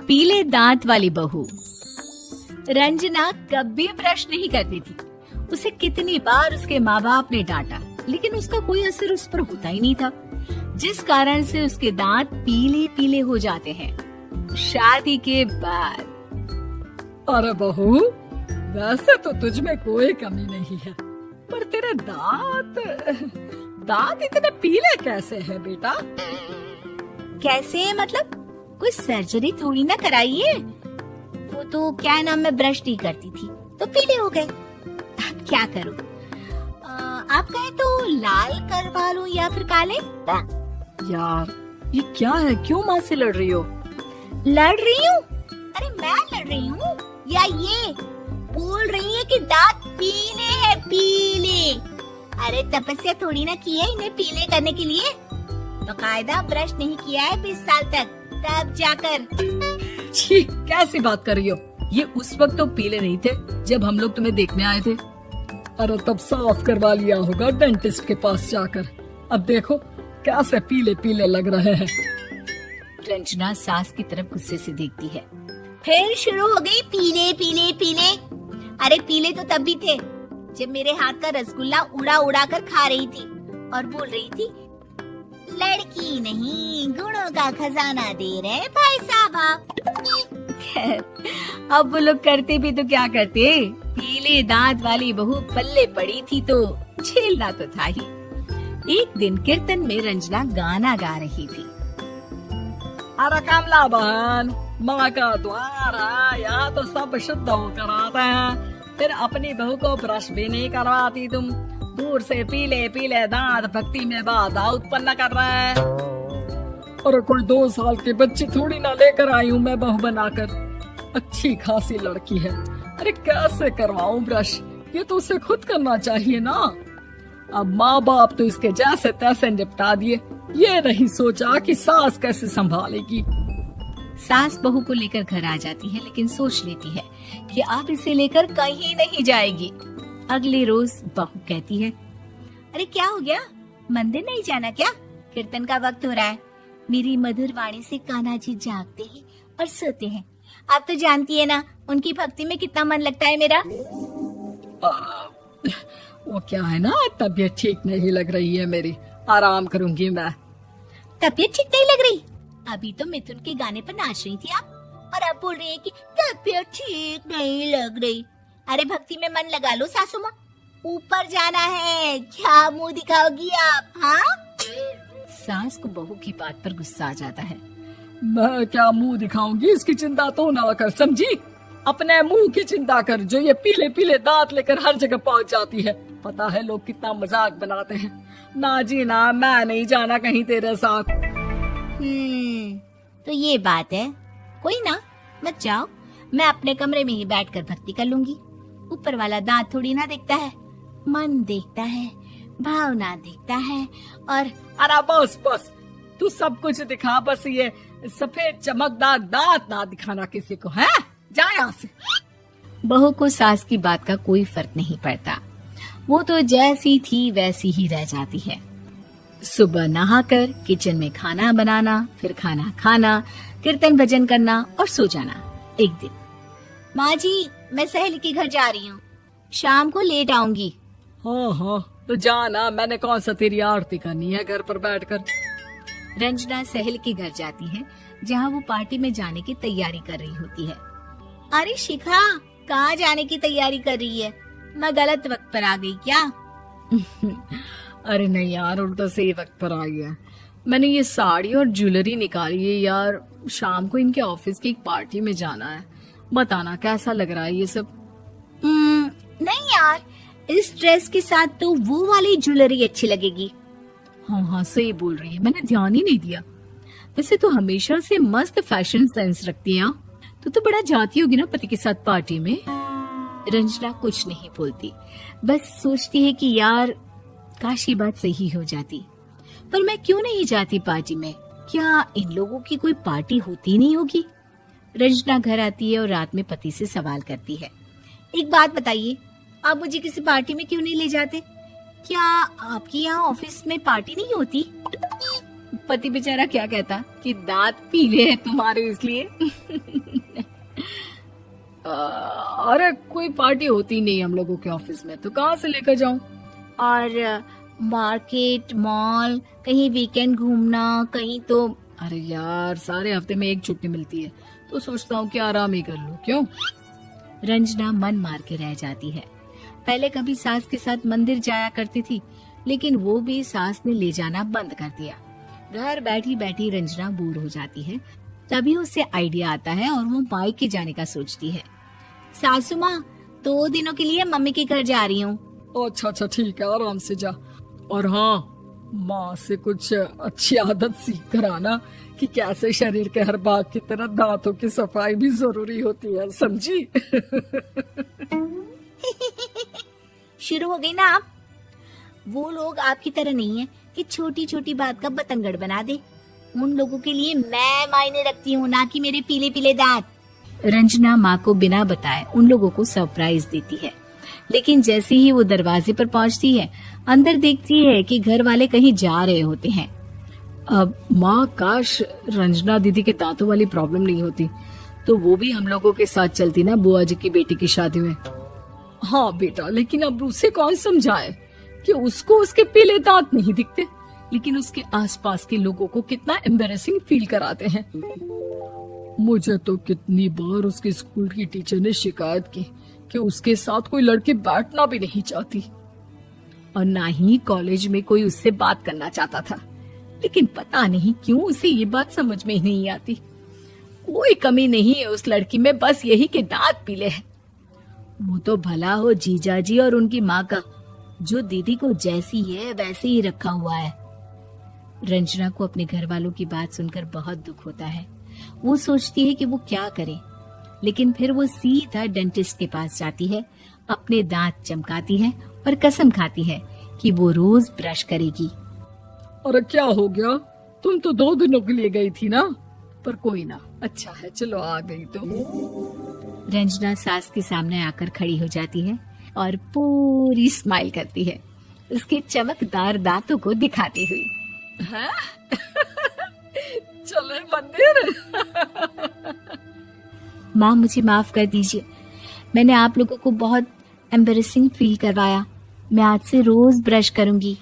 पीले दांत वाली बहू। रंजना कभी ब्रश नहीं करती थी। उसे कितनी बार उसके माँ बाप ने डांटा, लेकिन उसका कोई असर उस पर होता ही नहीं था, जिस कारण से उसके दांत पीले पीले हो जाते हैं। शादी के बाद अरे बहू, वैसे तो तुझ में कोई कमी नहीं है, पर तेरे दांत इतने पीले कैसे हैं बेटा? कैसे मतलब? कोई सर्जरी थोड़ी ना कराइए। वो तो क्या नाम, मैं ब्रश नहीं करती थी तो पीले हो गए। अब क्या करूं? आप कहें तो लाल करवा लूं या फिर काले? यार ये क्या है, क्यों माँ से लड़ रही हो? लड़ रही हूँ? अरे मैं लड़ रही हूँ या ये बोल रही है कि दांत पीले हैं, पीले। अरे तपस्या थोड़ी ना की है इन्हें पीले करने के लिए। बकायदा ब्रश नहीं किया है 20 साल तक, तब जाकर। छी, कैसी बात कर रही हो? ये उस वक्त तो पीले नहीं थे जब हम लोग तुम्हें देखने आए थे। अरे तब साफ करवा लिया होगा डेंटिस्ट के पास जाकर। अब देखो कैसे पीले पीले लग रहे हैं। रंजना सास की तरफ गुस्से से देखती है। फिर शुरू हो गई पीले पीले पीले। अरे पीले तो तब भी थे जब मेरे हाथ का रसगुल्ला उड़ा उड़ा कर खा रही थी और बोल रही थी, लड़की नहीं गुणों का खजाना दे रहे भाई साहब आप। अब वो लोग करते भी तो क्या करते, पीले दांत वाली बहू पल्ले पड़ी थी तो झेलना तो था ही। एक दिन कीर्तन में रंजना गाना गा रही थी। अरे कमला बहन, माँ का द्वार है, यहाँ तो सब शुद्ध होकर आते हैं, फिर अपनी बहू को ब्रश भी नहीं करवाती तुम। दूर से पीले पीले दांत भक्ति में बाधा उत्पन्न कर रहे हैं। और कोई 2 साल के बच्चे थोड़ी ना लेकर आई हूँ मैं बहू बनाकर। अच्छी खासी लड़की है, अरे कैसे करवाऊं ब्रश? ये तो उसे खुद करना चाहिए ना। अब माँ बाप तो इसके जैसे तैसे निपटा दिए, ये नहीं सोचा कि सास कैसे संभालेगी। सास बहू को लेकर घर आ जाती है, लेकिन सोच लेती है कि अब इसे लेकर कहीं नहीं जाएगी। अगले रोज बहू कहती है, अरे क्या हो गया, मंदिर नहीं जाना क्या? कीर्तन का वक्त हो रहा है। मेरी मधुर वाणी से कान्हा जी जागते हैं और सोते हैं। आप तो जानती है ना उनकी भक्ति में कितना मन लगता है मेरा। वो क्या है ना, तबीयत ठीक नहीं लग रही है मेरी, आराम करूंगी मैं। तबीयत ठीक नहीं लग रही? अभी तो मिथुन के गाने पर नाच रही थी आप, और अब बोल रही है कि तबीयत ठीक नहीं लग रही। अरे भक्ति में मन लगा लो सासू माँ, ऊपर जाना है, क्या मुंह दिखाओगी आप? हाँ? सास को बहू की बात पर गुस्सा आ जाता है। मैं क्या मुंह दिखाऊंगी, इसकी चिंता तो ना कर, समझी? अपने मुंह की चिंता कर, जो ये पीले पीले दांत लेकर हर जगह पहुंच जाती है। पता है लोग कितना मजाक बनाते हैं। ना जी ना, मैं नहीं जाना कहीं तेरे साथ। तो ये बात है, कोई ना, मत जाओ, मैं अपने कमरे में ही बैठकर भक्ति कर लूंगी। ऊपर वाला दांत थोड़ी ना देखता है, मन देखता है, भावना देखता है। और अरे बस बस, तू सब कुछ दिखा, बस ये सफेद चमकदार दांत ना दिखाना किसी को, है? जा यहाँ से। बहू को सास की बात का कोई फर्क नहीं पड़ता, वो तो जैसी थी वैसी ही रह जाती है। सुबह नहाकर किचन में खाना बनाना, फिर खाना खाना, कीर्तन भजन करना और सो जाना। एक दिन, माँ जी मैं सहेली के घर जा रही हूँ, शाम को लेट आऊंगी। हाँ हाँ तो जाना, मैंने कौन सा तेरी आरती करनी है घर पर बैठकर। रंजना सहेली के घर जाती है, जहाँ वो पार्टी में जाने की तैयारी कर रही होती है। अरे शिखा, कहाँ जाने की तैयारी कर रही है? मैं गलत वक्त पर आ गई क्या? अरे नहीं यार, उल्टा सही वक्त पर आ गया। मैंने ये साड़ी और ज्वेलरी निकाली है यार, शाम को इनके ऑफिस की एक पार्टी में जाना है। बताना कैसा लग रहा है ये सब? नहीं यार, इस ड्रेस के साथ तो वो वाली ज्वेलरी अच्छी लगेगी। हाँ हाँ सही बोल रही है, मैंने ध्यान ही नहीं दिया। वैसे तो हमेशा से मस्त फैशन सेंस रखती है। तो बड़ा जाती होगी ना पति के साथ पार्टी में। रंजना कुछ नहीं बोलती, बस सोचती है कि यार काश ये बात सही हो जाती, पर मैं क्यों नहीं जाती पार्टी में? क्या इन लोगों की कोई पार्टी होती नहीं होगी? रंजना घर आती है और रात में पति से सवाल करती है, एक बात बताइए, आप मुझे किसी पार्टी में क्यों नहीं ले जाते? क्या आपकी यहाँ ऑफिस में पार्टी नहीं होती? पति बेचारा क्या कहता कि दांत पीले हैं तुम्हारे इसलिए। अरे कोई पार्टी होती नहीं हम लोगों के ऑफिस में, तो कहाँ से लेकर जाऊं? और मार्केट, मॉल, कहीं वीकेंड घूमना, कहीं तो। अरे यार, सारे हफ्ते में एक छुट्टी मिलती है, तो सोचता हूँ कि आराम ही कर लूं। क्यों? रंजना मन मार के रह जाती है। पहले कभी सास के साथ मंदिर जाया करती थी, लेकिन वो भी सास ने ले जाना बंद कर दिया। घर बैठी बैठी रंजना बोर हो जाती है। तभी उसे आइडिया आता है और वो मायके जाने का सोचती है। सासू माँ, 2 दिनों के लिए मम्मी के घर जा रही हूँ। अच्छा अच्छा, ठीक है, आराम से जा। और हाँ, माँ से कुछ अच्छी आदत सीख कर आना कि कैसे शरीर के हर भाग की तरह दांतों की सफाई भी जरूरी होती है, समझी? शुरू हो गई ना आप। वो लोग आपकी तरह नहीं है कि छोटी छोटी बात का बतंगड़ बना दे। उन लोगों के लिए मैं मायने रखती हूँ, ना कि मेरे पीले पीले दांत। रंजना माँ को बिना बताए उन लोगों को सरप्राइज देती है, लेकिन जैसे ही वो दरवाजे पर पहुंचती है, अंदर देखती है कि घर वाले कहीं जा रहे होते हैं। अब माँ, काश रंजना दीदी के दांतों वाली प्रॉब्लम नहीं होती, तो वो भी हम लोगों के साथ चलती ना बुआ जी की बेटी की शादी में। हाँ बेटा, लेकिन अब उसे कौन समझाए कि उसको उसके पीले दांत नहीं दिखते, लेकिन उसके आसपास के लोगों को कितना एम्बैरेसिंग फील कराते हैं। मुझे तो कितनी बार उसके स्कूल की टीचर ने शिकायत की कि उसके साथ कोई लड़की बैठना भी नहीं चाहती, और ना ही कॉलेज में कोई उससे बात करना चाहता था। लेकिन पता नहीं क्यों उसे ये बात समझ में ही नहीं आती। कोई कमी नहीं है उस लड़की में, बस यही कि दांत पीले हैं। वो तो भला हो जीजा जी और उनकी माँ का, जो दीदी को जैसी है वैसे ही रखा हुआ है। रंजना को अपने घर वालों की बात सुनकर बहुत दुख होता है। वो सोचती है कि वो क्या करे, लेकिन फिर वो सीधा डेंटिस्ट के पास जाती है, अपने दांत चमकाती है और कसम खाती है कि वो रोज ब्रश करेगी। अरे क्या हो गया? तुम तो 2 दिनों के लिए गई थी ना, पर कोई ना, अच्छा है, चलो आ गई तो। रंजना सास के सामने आकर खड़ी हो जाती है और पूरी स्माइल करती है, उसके चमकदार दांतों को दिखाती हुई। हैं? चले मंदिर? माँ, मुझे माफ कर दीजिए, मैंने आप लोगों को बहुत एम्बैरेसिंग फील करवाया। मैं आज से रोज ब्रश करूंगी।